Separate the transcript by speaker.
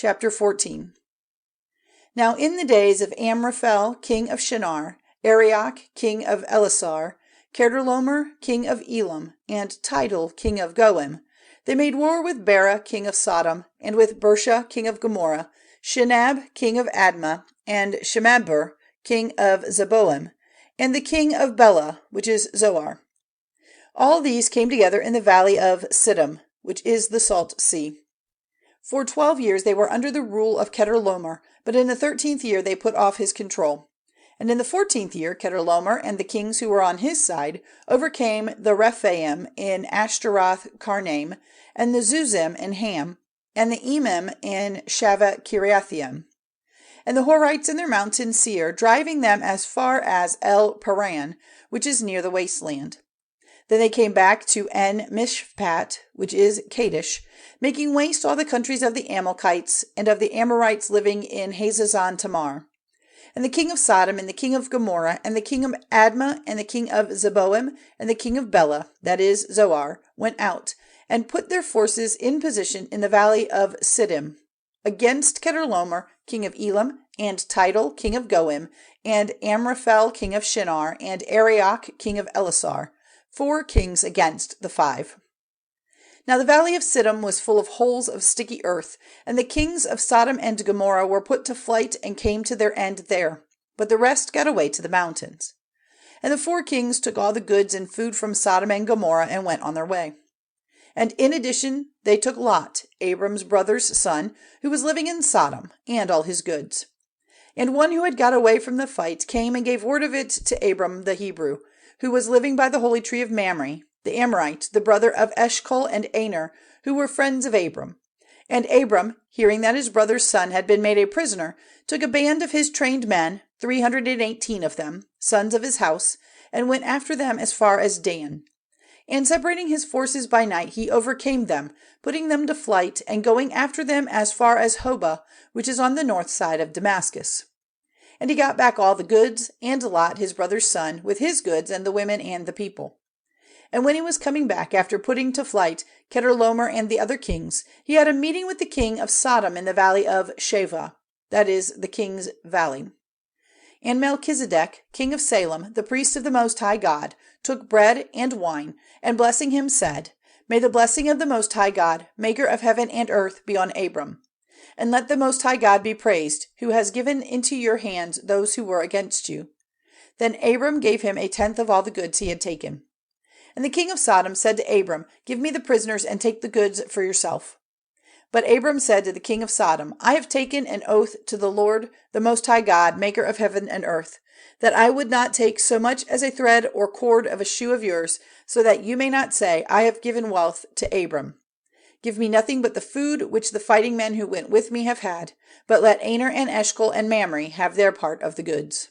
Speaker 1: Chapter 14. Now in the days of Anrafel, king of Sinar, Arioque, king of Elasar, Quedorlaomer, king of Elam, and Tidal, king of Goim, they made war with Bera, king of Sodom, and with Birsa, king of Gomorra, Shinab, king of Admah, and Shemaber, king of Zeboim, and the king of Bela, which is Zoar. All these came together in the valley of Siddim, which is the Salt Sea. For 12 years they were under the rule of Quedorlaomer, but in the 13th year they put off his control. And in the 14th year Quedorlaomer and the kings who were on his side overcame the Rephaim in Asterote-Carnaim, and the Zuzim in Ham, and the Emim in Savé-Quiriataim, and the Horites in their mountain Seir, driving them as far as El-Parã, which is near the wasteland. Then they came back to En-Mispate, which is Kadesh, making waste all the countries of the Amalekites and of the Amorites living in Hazezom-Tamar. And the king of Sodom, and the king of Gomorra, and the king of Admah, and the king of Zeboim, and the king of Bela, that is Zoar, went out, and put their forces in position in the valley of Siddim, against Quedorlaomer, king of Elam, and Tidal, king of Goim, and Anrafel, king of Sinar, and Arioque, king of Elasar, 4 kings against the 5. Now the valley of Siddim was full of holes of sticky earth, and the kings of Sodom and Gomorrah were put to flight and came to their end there, but the rest got away to the mountains. And the 4 kings took all the goods and food from Sodom and Gomorrah and went on their way. And in addition they took Lot, Abram's brother's son, who was living in Sodom, and all his goods. And one who had got away from the fight came and gave word of it to Abram the Hebrew, who was living by the holy tree of Mamre, the Amorite, the brother of Eshcol and Aner, who were friends of Abram. And Abram, hearing that his brother's son had been made a prisoner, took a band of his trained men, 318 of them, sons of his house, and went after them as far as Dan. And separating his forces by night, he overcame them, putting them to flight, and going after them as far as Hobah, which is on the north side of Damascus. And he got back all the goods, and Lot his brother's son, with his goods, and the women and the people. And when he was coming back after putting to flight Quedorlaomer and the other kings, he had a meeting with the king of Sodom in the valley of Shaveh, that is, the king's valley. And Melquisedeque, king of Salem, the priest of the Most High God, took bread and wine, and blessing him said, May the blessing of the Most High God, maker of heaven and earth, be on Abram. And let the Most High God be praised, who has given into your hands those who were against you. Then Abram gave him 1/10 of all the goods he had taken. And the king of Sodom said to Abram, Give me the prisoners and take the goods for yourself. But Abram said to the king of Sodom, I have taken an oath to the Lord, the Most High God, maker of heaven and earth, that I would not take so much as a thread or cord of a shoe of yours, so that you may not say, I have given wealth to Abram. Give me nothing but the food which the fighting men who went with me have had, but let Aner and Eshcol and Mamre have their part of the goods.